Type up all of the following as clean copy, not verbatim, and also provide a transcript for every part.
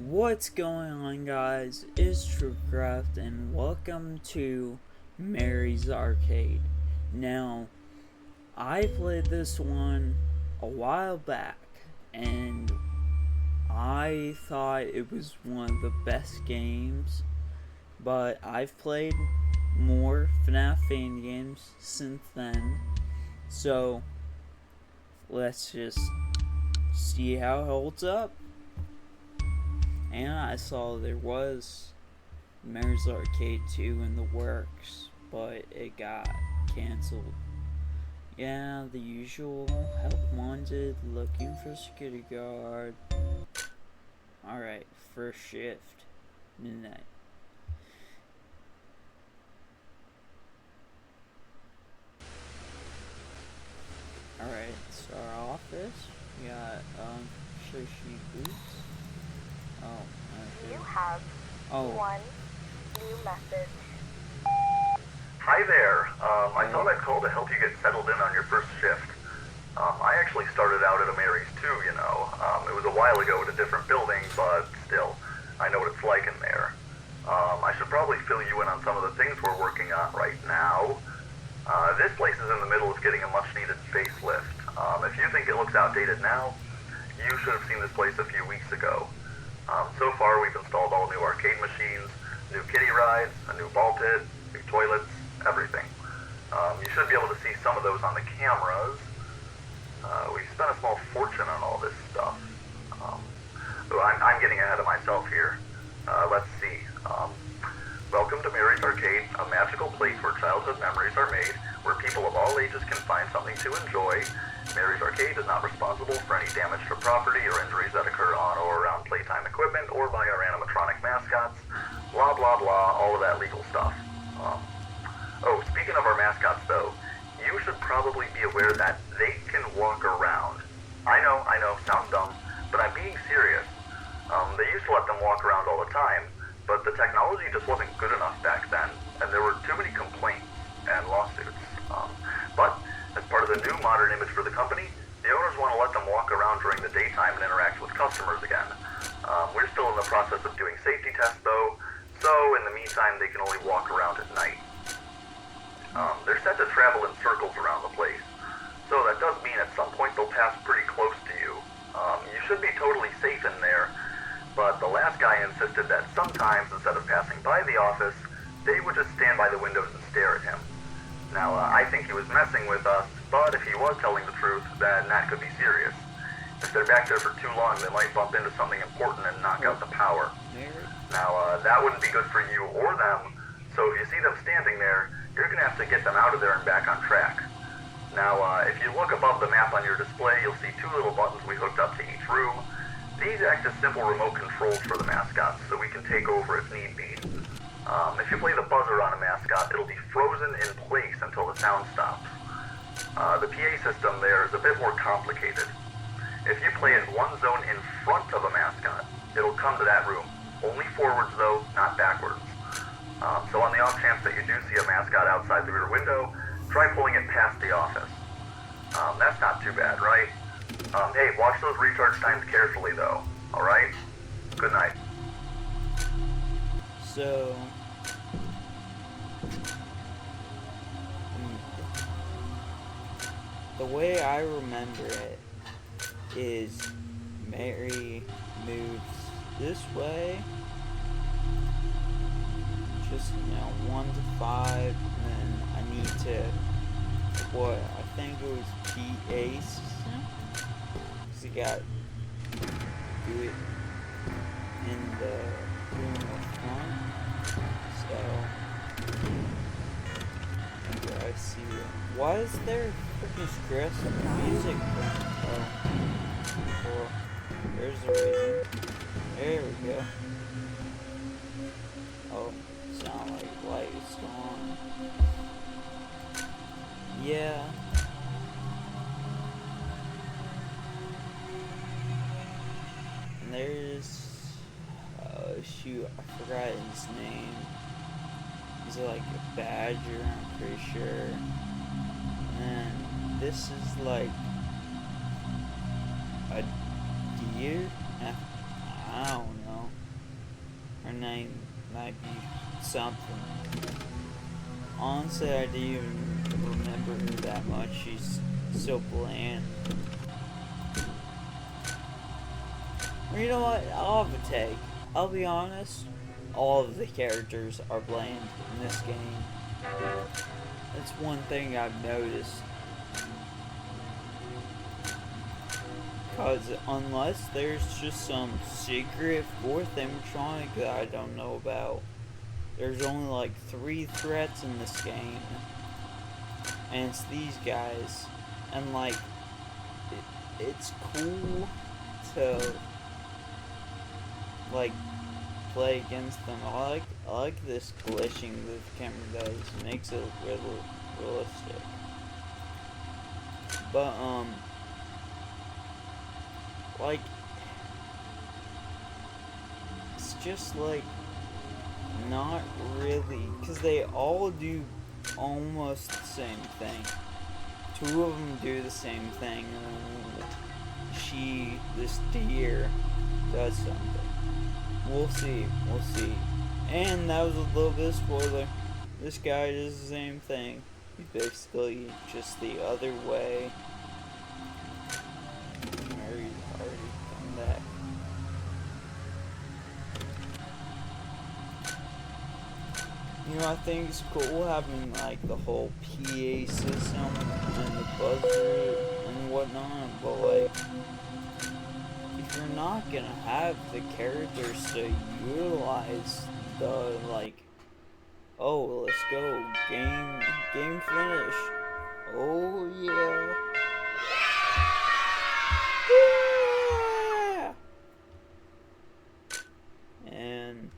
What's going on, guys? It's TrueCraft and welcome to Mary's Arcade. Now, I played this one a while back and I thought it was one of the best games, but I've played more FNAF fan games since then, so let's just see how it holds up. And I saw there was Mary's Arcade 2 in the works, but it got cancelled. Yeah, the usual. Help wanted, looking for security guard. Alright, first shift, midnight. Alright, it's our office. We got, sushi boots. Oh, okay. You have one new message. Hi there. I thought I'd call to help you get settled in on your first shift. I actually started out at a Mary's too, you know. It was a while ago at a different building, but still, I know what it's like in there. I should probably fill you in on some of the things we're working on right now. This place is in the middle of getting a much-needed facelift. If you think it looks outdated now, you should have seen this place a few weeks ago. So far, we've installed all new arcade machines, new kiddie rides, a new ball pit, new toilets, everything. You should be able to see some of those on the cameras. We've spent a small fortune on all this stuff. I'm getting ahead of myself here. Let's see. Welcome to Mary's Arcade, a magical place where childhood memories are made, where people of all ages can find something to enjoy. Mary's Arcade is not responsible for any damage to property or injuries that occur on or around playtime equipment or by our animatronic mascots. Blah, blah, blah, all of that legal stuff. Oh, speaking of our mascots, though, you should probably be aware that they can walk around. I know, sounds dumb, but I'm being serious. They used to let them walk around all the time, but the technology just wasn't good enough back then, and there were too many complaints and lawsuits. But as part of the new modern image for the company, the owners want to let them walk around during the daytime and interact with customers again. We're still in the process of doing safety tests, though, so in the meantime, they can only walk around at night. They're set to travel in circles around the place, so that does mean at some point they'll pass pretty close to you. You should be totally safe in there, but the last guy insisted that sometimes, instead of passing by the office, they would just stand by the windows and stare at him. Now, I think he was messing with us, but if he was telling the truth, then that could be serious. If they're back there for too long, they might bump into something important and knock out the power. Now, that wouldn't be good for you or them, so if you see them standing there, you're going to have to get them out of there and back on track. Now, if you look above the map on your display, you'll see two little buttons we hooked up to each room. These act as simple remote controls for the mascots, so we can take over if need be. If you play the buzzer on a mascot, it'll be frozen in place until the sound stops. The PA system there is a bit more complicated. If you play in one zone in front of a mascot, it'll come to that room. Only forwards though, not backwards. So on the off chance that you do see a mascot outside the rear window, try pulling it past the office. That's not too bad, right? Hey, watch those recharge times carefully though, alright? Good night. So, the way I remember it is Mary moves this way, just, 1 to 5, and then I need to, I think it was PA system, because you got to do it in the room up front. So, I see it. Why is there freaking stress music playing? Oh, cool. There's the reason. There we go. Oh, sound like lights on. Yeah. And there's shoot, I forgot his name. He's like a badger, I'm pretty sure. And this is like a deer? I don't know. might be something. Honestly, I didn't even remember her that much. She's so bland. Or you know what? I'll have a take. I'll be honest. All of the characters are bland in this game. That's one thing I've noticed. Because unless there's just some secret fourth animatronic that I don't know about, there's only like 3 threats in this game. And it's these guys. And like, it's cool to like play against them. I like this glitching that the camera does. It makes it look really realistic. But like, it's just like not really, because they all do almost the same thing. 2 of them do the same thing, and this deer, does something. We'll see. And that was a little bit of spoiler. This guy does the same thing. He's basically just the other way. Mary's already come back. You know, I think it's cool having like the whole PA system and the buzzer and whatnot, but like, if you're not gonna have the characters to utilize the like, oh, let's go, game finish, oh yeah, and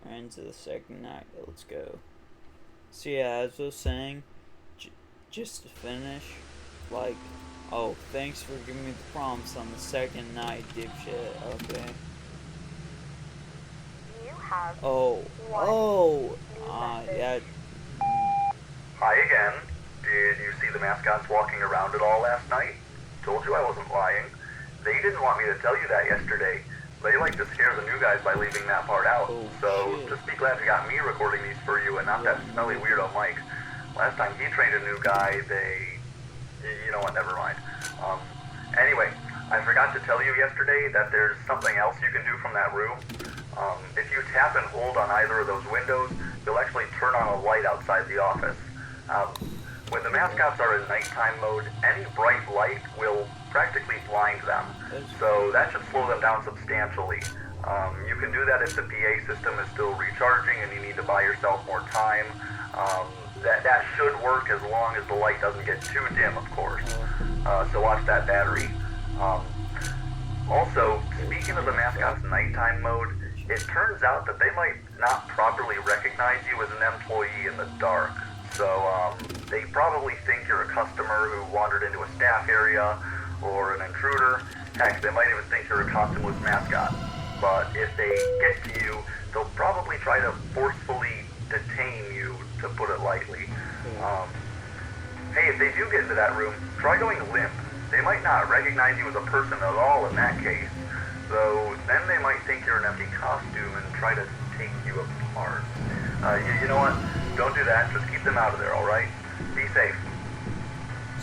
we're into the second night. Let's go. So yeah, as I was saying, just to finish, like, oh, thanks for giving me the prompts on the second night, dipshit. Okay. You have yeah. Hi again. Did you see the mascots walking around at all last night? Told you I wasn't lying. They didn't want me to tell you that yesterday. They like to scare the new guys by leaving that part out. Oh, so shit. just be glad you got me recording these for you and not that smelly weirdo Mike. Last time he trained a new guy, you know what, never mind. Anyway, I forgot to tell you yesterday that there's something else you can do from that room. If you tap and hold on either of those windows, you'll actually turn on a light outside the office. When the mascots are in nighttime mode, any bright light will practically blind them. So that should slow them down substantially. You can do that if the PA system is still recharging and you need to buy yourself more time. That should work as long as the light doesn't get too dim, of course. So watch that battery. Also, speaking of the mascot's nighttime mode, it turns out that they might not properly recognize you as an employee in the dark. So they probably think you're a customer who wandered into a staff area or an intruder. Heck, they might even think you're a costumeless mascot. But if they get to you, they'll probably try to forcefully detain you, to put it lightly. Hey, if they do get into that room, try going limp. They might not recognize you as a person at all in that case. So then they might think you're an empty costume and try to take you apart. You know what? Don't do that. Just keep them out of there, alright? Be safe.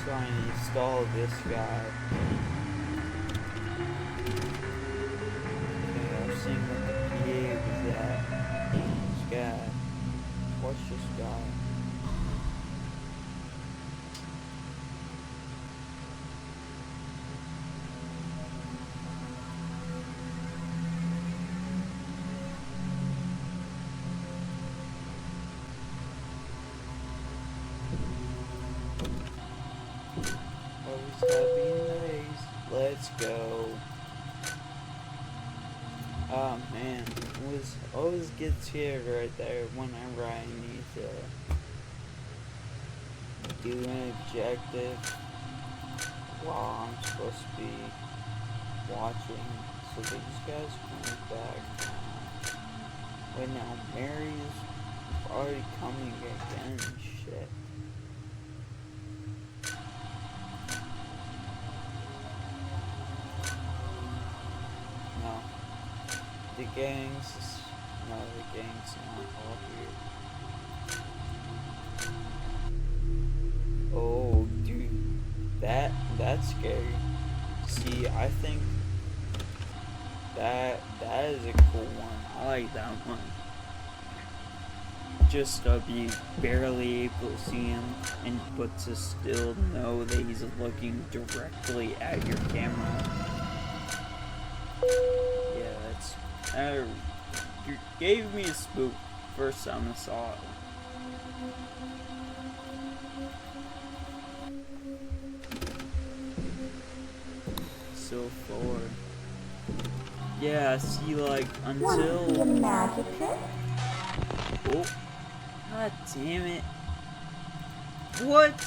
Trying to install this guy. Okay, I've seen what the PA was at. This guy. Watch this guy. Always happy days. Let's go. Oh man, always get scared right there whenever I need to do an objective while I'm supposed to be watching. So these guys coming back now. Wait, now Mary's already coming again. Shit. No. The gangs No, the gang's not all here. Oh, dude, that's scary. See, I think that is a cool one. I like that one. Just be barely able to see him, but to still know that he's looking directly at your camera. Yeah, that's. You gave me a spook first time I saw it. So far. Yeah, see, like, until. Want magic trick? Oh. God damn it. What?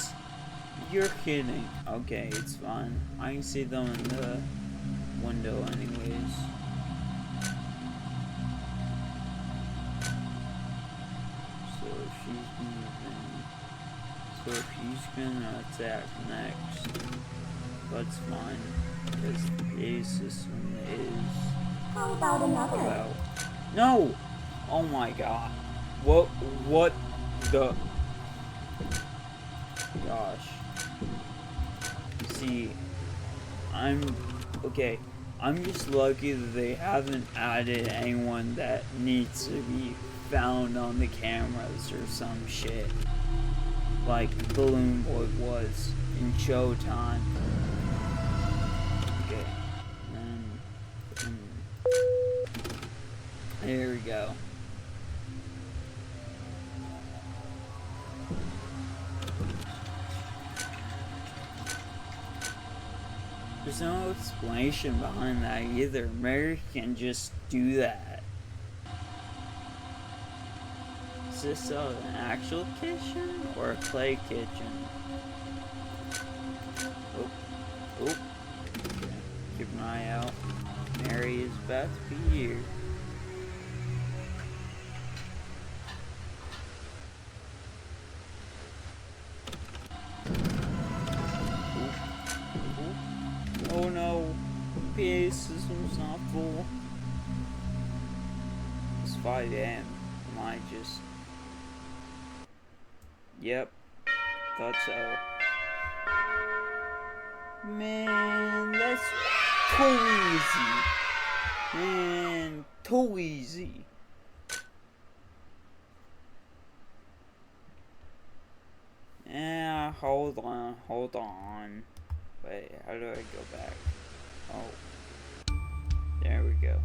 You're kidding. Okay, it's fine. I can see them in the window anyways. So she's moving. So she's gonna attack next. That's fine. Because the PA system is... How about another? No! Oh my god. What the... Gosh. See, okay, I'm just lucky that they haven't added anyone that needs to be found on the cameras or some shit. Like Balloon Boy was in Showtime. Okay. There we go. There's no explanation behind that either. Mary can just do that. Is this an actual kitchen or a play kitchen? Oh. Okay. Keep an eye out. Mary is about to be here. Oh no, PA system's not full. It's 5 a.m. I just... Yep, thought so. Man, that's too easy. Man, too easy. Yeah, hold on. Wait, how do I go back? Oh, there we go.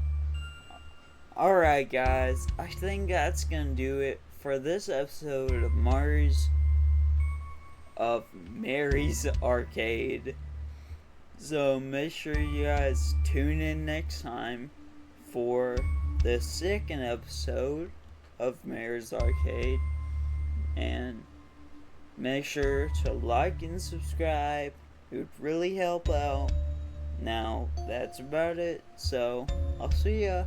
Alright guys, I think that's gonna do it for this episode of Mary's Arcade. So make sure you guys tune in next time for the second episode of Mary's Arcade. And make sure to like and subscribe. It would really help out. Now, that's about it. So, I'll see ya.